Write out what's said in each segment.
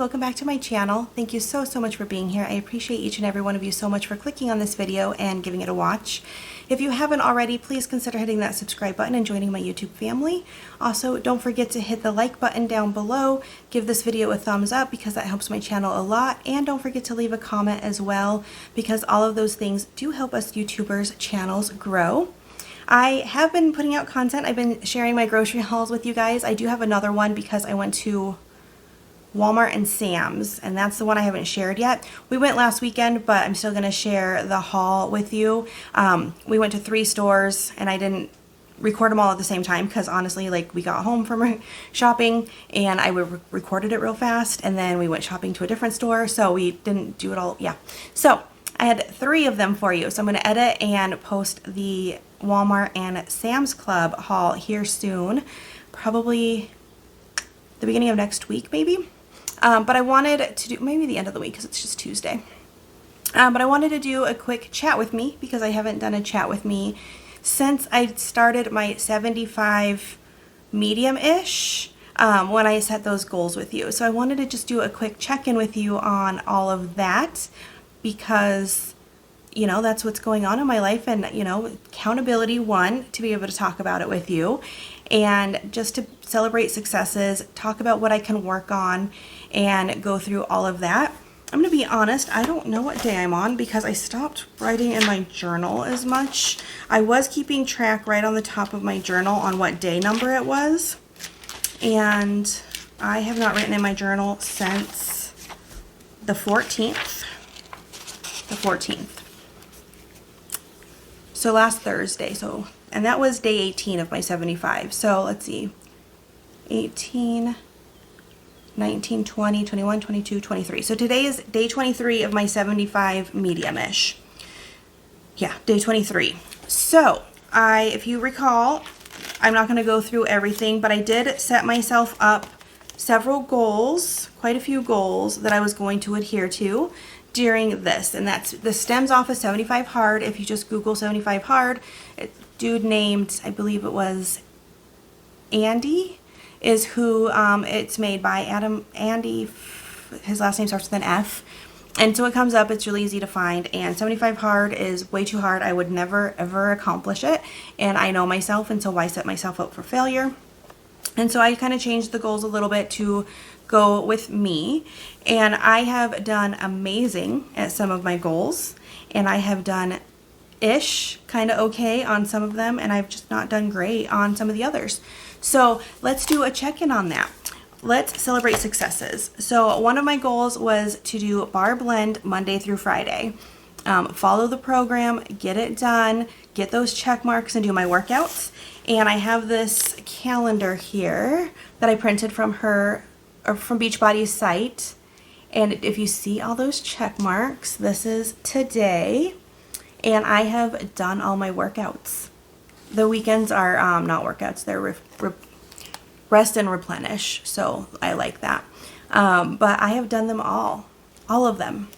welcome back to my channel. Thank you so much for being here. I appreciate each and every one of you so much for clicking on this video and giving it a watch. If you haven't already, please consider hitting that subscribe button and joining my YouTube family. Also, don't forget to hit the like button down below. Give this video a thumbs up because that helps my channel a lot. And don't forget to leave a comment as well because all of those things do help us YouTubers' channels grow. I have been putting out content. I've been sharing my grocery hauls with you guys. I do have another one because I went to Walmart and Sam's, and that's the one I haven't shared yet. We went last weekend, but I'm still going to share the haul with you. We went to 3 stores, and I didn't record them all at the same time because honestly, like, we got home from shopping and I recorded it real fast, and then we went shopping to a different store, so we didn't do it all. Yeah, so I had 3 of them for you, so I'm going to edit and post the Walmart and Sam's Club haul here soon, probably the beginning of next week maybe. But I wanted to do, maybe the end of the week because it's just Tuesday. But I wanted to do a quick chat with me because I haven't done a chat with me since I started my 75 medium-ish when I set those goals with you. So I wanted to just do a quick check-in with you on all of that because, you know, that's what's going on in my life, and, you know, accountability, one, to be able to talk about it with you, and just to celebrate successes, talk about what I can work on, and go through all of that. I'm going to be honest, I don't know what day I'm on because I stopped writing in my journal as much. I was keeping track right on the top of my journal on what day number it was, and I have not written in my journal since the 14th. The 14th. So last Thursday, and that was day 18 of my 75. So let's see, 18, 19, 20, 21, 22, 23. So today is day 23 of my 75 medium-ish. Yeah, day 23. So if you recall, I'm not going to go through everything, but I did set myself up several goals, quite a few goals that I was going to adhere to during this, and this stems off of 75 Hard. If you just Google 75 Hard, dude named, I believe it was Andy, is who it's made by. Andy, his last name starts with an F, and so it comes up. It's really easy to find, and 75 Hard is way too hard. I would never ever accomplish it, and I know myself, and so why set myself up for failure? And so I kind of changed the goals a little bit to go with me, and I have done amazing at some of my goals, and I have done ish, kind of okay on some of them, and I've just not done great on some of the others. So let's do a check-in on that. Let's celebrate successes. So one of my goals was to do bar blend Monday through Friday. Follow the program, get it done, get those check marks, and do my workouts. And I have this calendar here that I printed from from Beachbody's site. And if you see all those check marks, this is today. And I have done all my workouts. The weekends are not workouts, they're rest and replenish. So I like that. But I have done them all of them.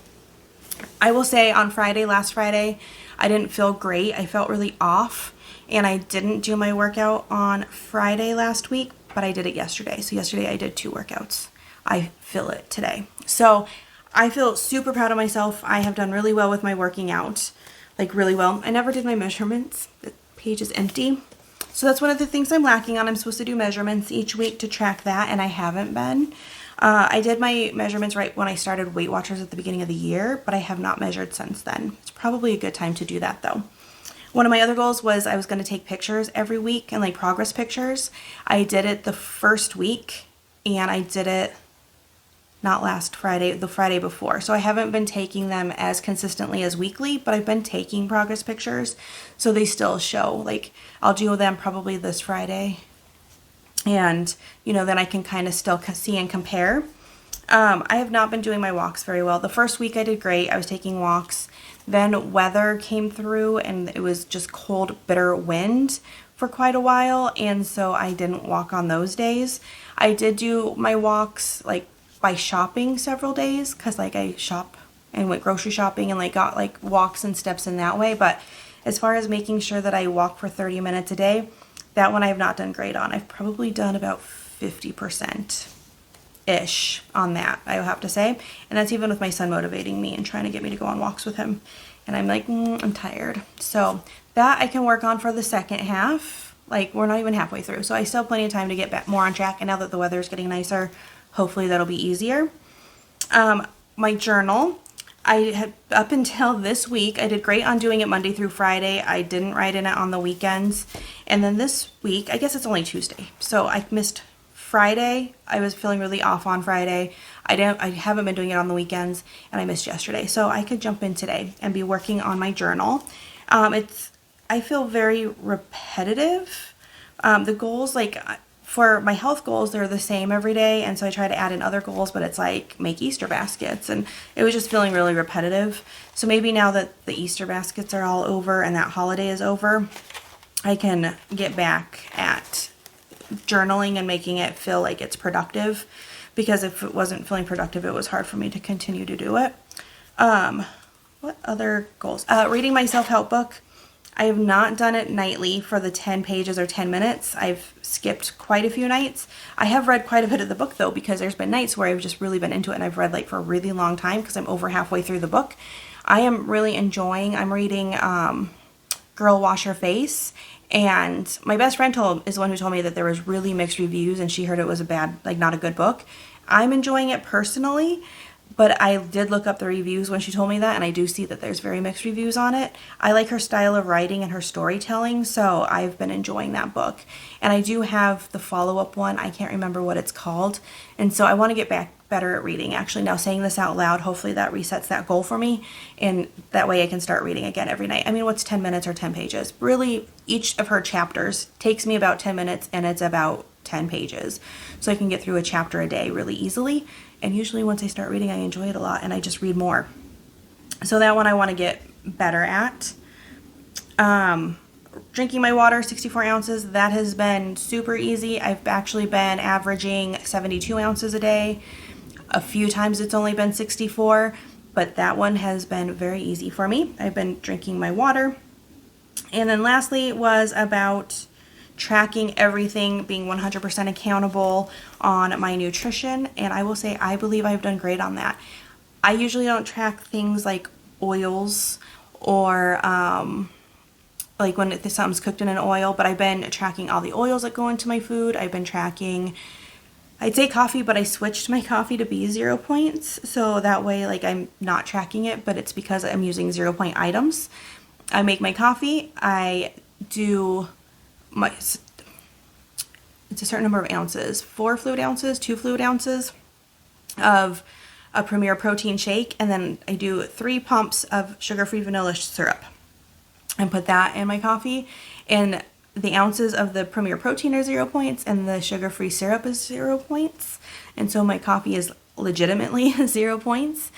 I will say on last Friday, I didn't feel great. I felt really off, and I didn't do my workout on Friday last week, but I did it yesterday. So yesterday I did 2 workouts. I feel it today. So I feel super proud of myself. I have done really well with my working out, like really well. I never did my measurements. The page is empty. So that's one of the things I'm lacking on. I'm supposed to do measurements each week to track that, and I haven't been. I did my measurements right when I started Weight Watchers at the beginning of the year, but I have not measured since then. It's probably a good time to do that though. One of my other goals was I was going to take pictures every week, and like progress pictures. I did it the first week, and I did it not last Friday, the Friday before. So I haven't been taking them as consistently as weekly, but I've been taking progress pictures, so they still show. Like, I'll do them probably this Friday, and, you know, then I can kind of still see and compare. I have not been doing my walks very well. The first week I did great. I was taking walks. Then weather came through, and it was just cold, bitter wind for quite a while, and so I didn't walk on those days. I did do my walks like by shopping several days, because like I shop and went grocery shopping and like got like walks and steps in that way. But as far as making sure that I walk for 30 minutes a day, that one I have not done great on. I've probably done about 50%. ish on that, I will have to say. And that's even with my son motivating me and trying to get me to go on walks with him. And I'm like, I'm tired. So that I can work on for the second half. Like, we're not even halfway through. So I still have plenty of time to get back more on track. And now that the weather is getting nicer, hopefully that'll be easier. My journal, I had, up until this week, I did great on doing it Monday through Friday. I didn't write in it on the weekends. And then this week, I guess it's only Tuesday. So I missed Friday. I was feeling really off on Friday. I haven't been doing it on the weekends, and I missed yesterday. So I could jump in today and be working on my journal. I feel very repetitive. The goals, like for my health goals, they're the same every day. And so I try to add in other goals, but it's like make Easter baskets. And it was just feeling really repetitive. So maybe now that the Easter baskets are all over and that holiday is over, I can get back at journaling and making it feel like it's productive, because if it wasn't feeling productive, it was hard for me to continue to do it. What other goals? Reading my self-help book. I have not done it nightly for the 10 pages or 10 minutes. I've skipped quite a few nights. I have read quite a bit of the book though, because there's been nights where I've just really been into it and I've read like for a really long time because I'm over halfway through the book. I am really enjoying, I'm reading Girl Wash Your Face. And my best friend is the one who told me that there was really mixed reviews and she heard it was a bad, like not a good book. I'm enjoying it personally, but I did look up the reviews when she told me that, and I do see that there's very mixed reviews on it. I like her style of writing and her storytelling, so I've been enjoying that book. And I do have the follow-up one. I can't remember what it's called. And so I want to get back better at reading. Actually, now saying this out loud, hopefully that resets that goal for me, and that way I can start reading again every night. I mean, what's 10 minutes or 10 pages? Really, each of her chapters takes me about 10 minutes, and it's about 10 pages. So I can get through a chapter a day really easily. And usually once I start reading, I enjoy it a lot and I just read more. So that one I want to get better at. Drinking my water, 64 ounces, that has been super easy. I've actually been averaging 72 ounces a day. A few times it's only been 64, but that one has been very easy for me. I've been drinking my water. And then lastly was about tracking everything, being 100% accountable on my nutrition. And I will say, I believe I've done great on that. I usually don't track things like oils or like when something's cooked in an oil, but I've been tracking all the oils that go into my food. I've been tracking, I'd say coffee, but I switched my coffee to be 0 points. So that way, like, I'm not tracking it, but it's because I'm using 0 point items. I make my coffee. I do it's a certain number of ounces, 4 fluid ounces, 2 fluid ounces of a Premier protein shake, and then I do 3 pumps of sugar-free vanilla syrup and put that in my coffee. And the ounces of the Premier protein are 0 points and the sugar-free syrup is 0 points. And so my coffee is legitimately 0 points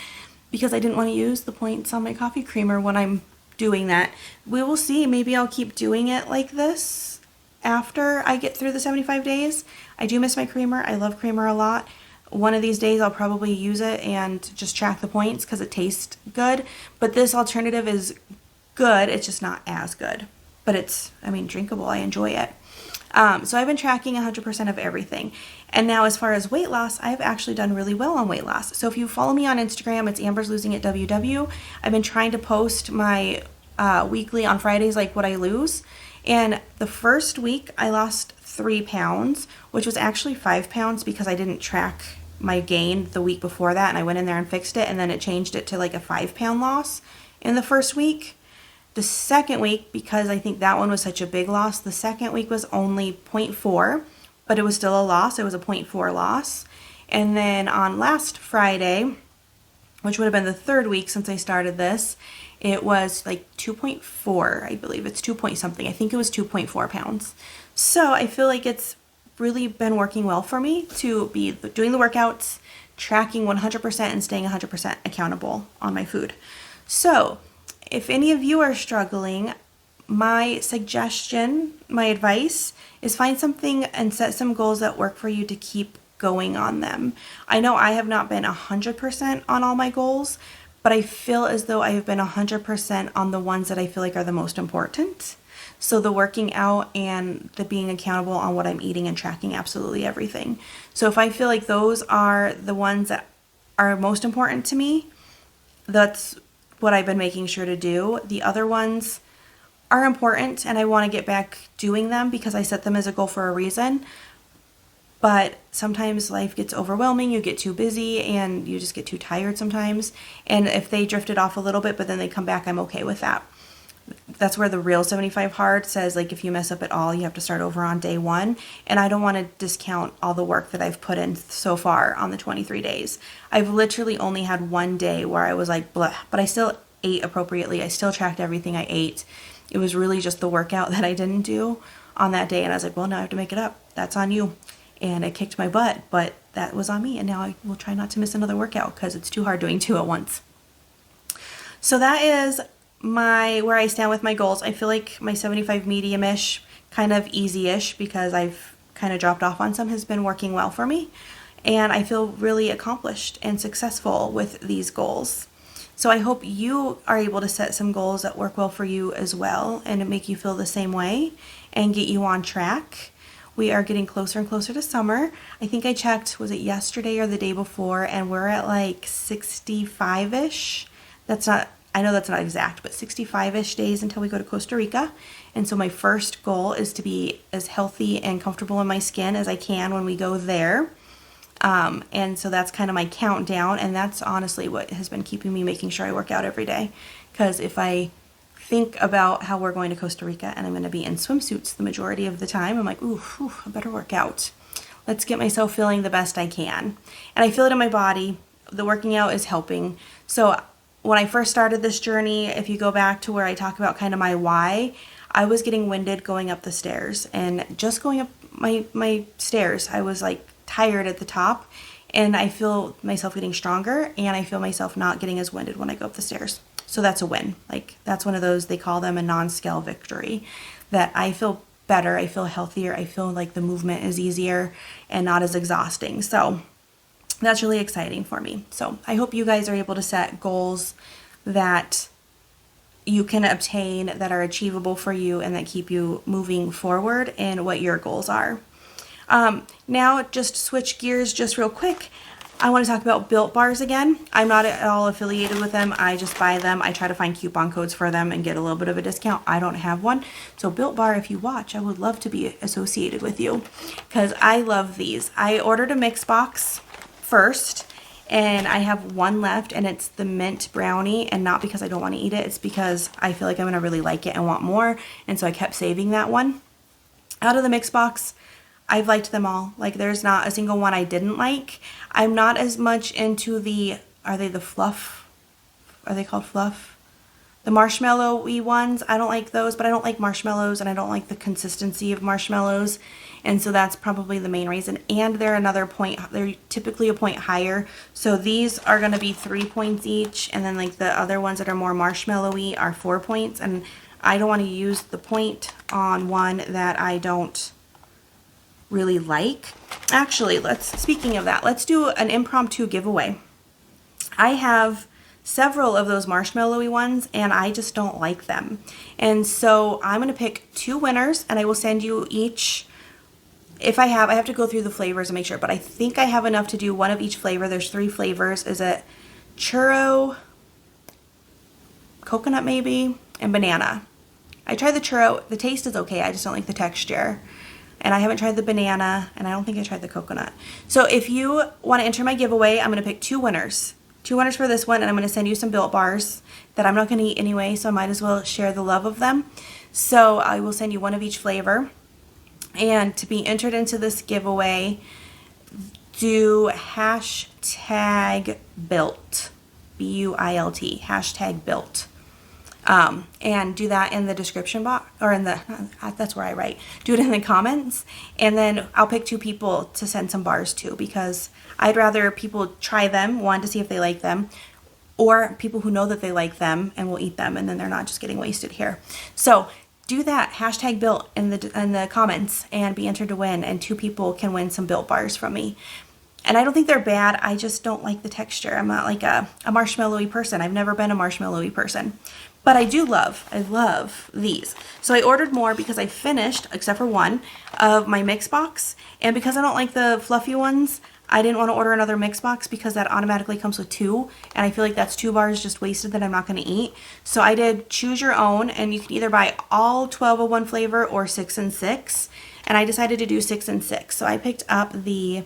because I didn't want to use the points on my coffee creamer when I'm doing that. We will see. Maybe I'll keep doing it like this after I get through the 75 days. I do miss my creamer. I love creamer a lot. One of these days I'll probably use it and just track the points because it tastes good. But this alternative is good. It's just not as good. But it's, I mean, drinkable. I enjoy it. So I've been tracking 100% of everything. And now as far as weight loss, I've actually done really well on weight loss. So if you follow me on Instagram, it's Amber's Losing It WW. I've been trying to post my weekly on Fridays, like what I lose. And the first week I lost 3 pounds, which was actually 5 pounds because I didn't track my gain the week before that. And I went in there and fixed it. And then it changed it to like a 5-pound loss in the first week. The second week, because I think that one was such a big loss, the second week was only 0.4, but it was still a loss. It was a 0.4 loss. And then on last Friday, which would have been the third week since I started this, it was like 2.4, I believe. It's 2 point something. I think it was 2.4 pounds. So I feel like it's really been working well for me to be doing the workouts, tracking 100% and staying 100% accountable on my food. So if any of you are struggling, my suggestion, my advice is find something and set some goals that work for you to keep going on them. I know I have not been 100% on all my goals, but I feel as though I have been 100% on the ones that I feel like are the most important. So the working out and the being accountable on what I'm eating and tracking absolutely everything. So if I feel like those are the ones that are most important to me, that's what I've been making sure to do. The other ones are important and I want to get back doing them because I set them as a goal for a reason. But sometimes life gets overwhelming, you get too busy and you just get too tired sometimes. And if they drifted off a little bit, but then they come back, I'm okay with that. That's where the real 75 hard says, like, if you mess up at all, you have to start over on day one. And I don't want to discount all the work that I've put in so far on the 23 days. I've literally only had one day where I was like, blah, but I still ate appropriately. I still tracked everything I ate. It was really just the workout that I didn't do on that day. And I was like, well, now I have to make it up. That's on you. And it kicked my butt, but that was on me. And now I will try not to miss another workout because it's too hard doing two at once. So that is where I stand with my goals. I feel like my 75 medium-ish, kind of easy-ish, because I've kind of dropped off on some, has been working well for me. And I feel really accomplished and successful with these goals. So I hope you are able to set some goals that work well for you as well and make you feel the same way and get you on track. We are getting closer and closer to summer. I think I checked, was it yesterday or the day before, and we're at like 65-ish. I know that's not exact, but 65-ish days until we go to Costa Rica. And so my first goal is to be as healthy and comfortable in my skin as I can when we go there. And so that's kind of my countdown, and that's honestly what has been keeping me making sure I work out every day. Because if I think about how we're going to Costa Rica and I'm going to be in swimsuits the majority of the time, I'm like, ooh, I better work out. Let's get myself feeling the best I can. And I feel it in my body. The working out is helping. So when I first started this journey, if you go back to where I talk about kind of my why, I was getting winded going up the stairs. And just going up my stairs, I was like tired at the top. And I feel myself getting stronger, and I feel myself not getting as winded when I go up the stairs. So that's a win. Like, that's one of those, they call them a non-scale victory, that I feel better, I feel healthier, I feel like the movement is easier and not as exhausting. So that's really exciting for me. So I hope you guys are able to set goals that you can obtain, that are achievable for you, and that keep you moving forward in what your goals are. Now, just switch gears just real quick. I want to talk about Built Bars again. I'm not at all affiliated with them. I just buy them. I try to find coupon codes for them and get a little bit of a discount. I don't have one. So Built Bar, if you watch, I would love to be associated with you because I love these. I ordered a mix box first, and I have one left, and it's the mint brownie, and not because I don't want to eat it. It's because I feel like I'm going to really like it and want more, and so I kept saving that one. Out of the mix box, I've liked them all. Like, there's not a single one I didn't like. I'm not as much into are they the fluff? Are they called fluff? The marshmallow-y ones. I don't like those, but I don't like marshmallows, and I don't like the consistency of marshmallows. And so that's probably the main reason. And they're another point. They're typically a point higher. So these are going to be 3 points each. And then like the other ones that are more marshmallowy are 4 points. And I don't want to use the point on one that I don't really like. Actually, speaking of that, let's do an impromptu giveaway. I have several of those marshmallowy ones, and I just don't like them. And so I'm going to pick 2 winners, and I will send you each. If I have to go through the flavors and make sure, but I think I have enough to do one of each flavor. There's 3 flavors. Is it churro, coconut maybe, and banana? I tried the churro. The taste is okay. I just don't like the texture. And I haven't tried the banana, and I don't think I tried the coconut. So if you want to enter my giveaway, I'm going to pick 2 winners. 2 winners for this one, and I'm going to send you some Built Bars that I'm not going to eat anyway, so I might as well share the love of them. So I will send you one of each flavor. And to be entered into this giveaway, do hashtag built, B-U-I-L-T, hashtag built. And do that in the description box, or that's where I write. Do it in the comments, and then I'll pick 2 people to send some bars to, because I'd rather people try them, one, to see if they like them, or people who know that they like them and will eat them, and then they're not just getting wasted here. So do that, hashtag built in the comments, and be entered to win, and 2 people can win some Built Bars from me. And I don't think they're bad, I just don't like the texture. I'm not like a marshmallowy person. I've never been a marshmallowy person. But I love these. So I ordered more because I finished, except for one, of my mix box. And because I don't like the fluffy ones, I didn't want to order another mix box because that automatically comes with 2. And I feel like that's 2 bars just wasted that I'm not going to eat. So I did choose your own, and you can either buy all 12 of one flavor or 6 and 6. And I decided to do 6 and 6. So I picked up the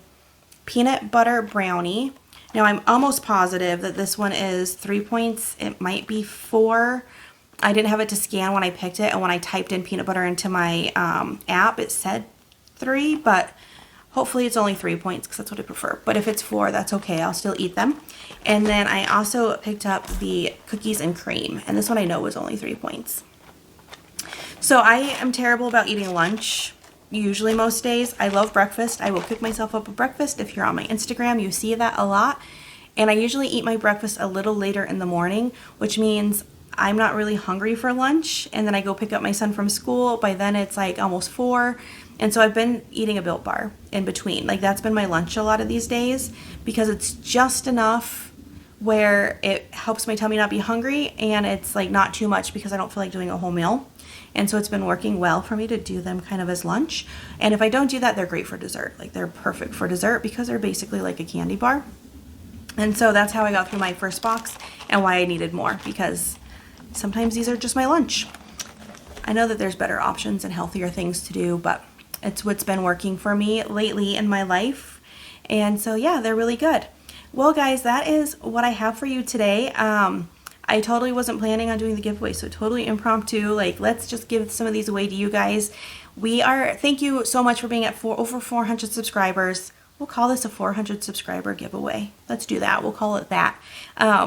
peanut butter brownie. Now I'm almost positive that this one is 3 points. It might be 4. I didn't have it to scan when I picked it, and when I typed in peanut butter into my app, it said 3, but hopefully it's only 3 points because that's what I prefer. But if it's 4, that's okay. I'll still eat them. And then I also picked up the cookies and cream, and this one I know was only 3 points. So I am terrible about eating lunch. Usually most days. I love breakfast. I will cook myself up a breakfast. If you're on my Instagram, you see that a lot. And I usually eat my breakfast a little later in the morning, which means I'm not really hungry for lunch. And then I go pick up my son from school. By then it's like almost 4. And so I've been eating a Built Bar in between. Like that's been my lunch a lot of these days because it's just enough where it helps my tummy not be hungry, and it's like not too much because I don't feel like doing a whole meal. And so it's been working well for me to do them kind of as lunch. And if I don't do that, they're great for dessert. Like they're perfect for dessert because they're basically like a candy bar. And so that's how I got through my first box and why I needed more, because sometimes these are just my lunch. I know that there's better options and healthier things to do, but it's what's been working for me lately in my life. And so yeah, they're really good. Well guys, that is what I have for you today. I totally wasn't planning on doing the giveaway, so totally impromptu. Like, let's just give some of these away to you guys. Thank you so much for being at over 400 subscribers. We'll call this a 400 subscriber giveaway. Let's do that. We'll call it that.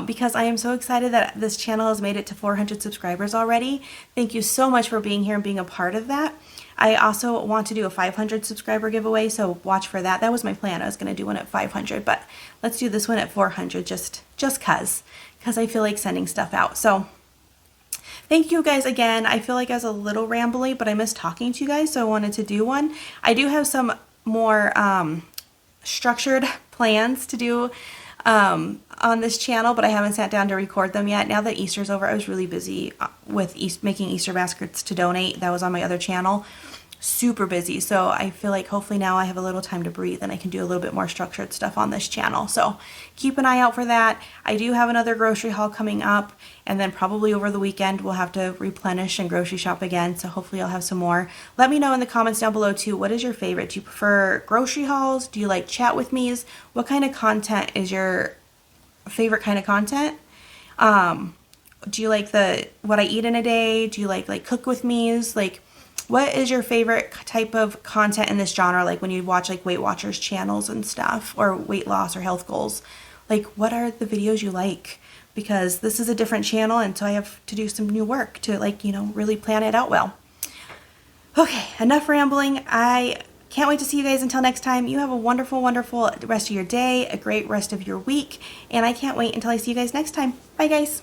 Because I am so excited that this channel has made it to 400 subscribers already. Thank you so much for being here and being a part of that. I also want to do a 500 subscriber giveaway, so watch for that. That was my plan. I was going to do one at 500, but let's do this one at 400 just because I feel like sending stuff out. So thank you guys again. I feel like I was a little rambly, but I miss talking to you guys, so I wanted to do one. I do have some more structured plans to do on this channel, but I haven't sat down to record them yet. Now that Easter's over, I was really busy with making Easter baskets to donate. That was on my other channel. Super busy. So I feel like hopefully now I have a little time to breathe and I can do a little bit more structured stuff on this channel. So keep an eye out for that. I do have another grocery haul coming up, and then probably over the weekend we'll have to replenish and grocery shop again. So hopefully I'll have some more. Let me know in the comments down below too, what is your favorite? Do you prefer grocery hauls? Do you like chat with me's? What kind of content is your favorite kind of content? Do you like what I eat in a day? Do you like cook with me's? Like, what is your favorite type of content in this genre? Like when you watch like Weight Watchers channels and stuff, or weight loss or health goals, like what are the videos you like? Because this is a different channel, and so I have to do some new work to really plan it out well. Okay, enough rambling. I can't wait to see you guys until next time. You have a wonderful, wonderful rest of your day, a great rest of your week, and I can't wait until I see you guys next time. Bye guys.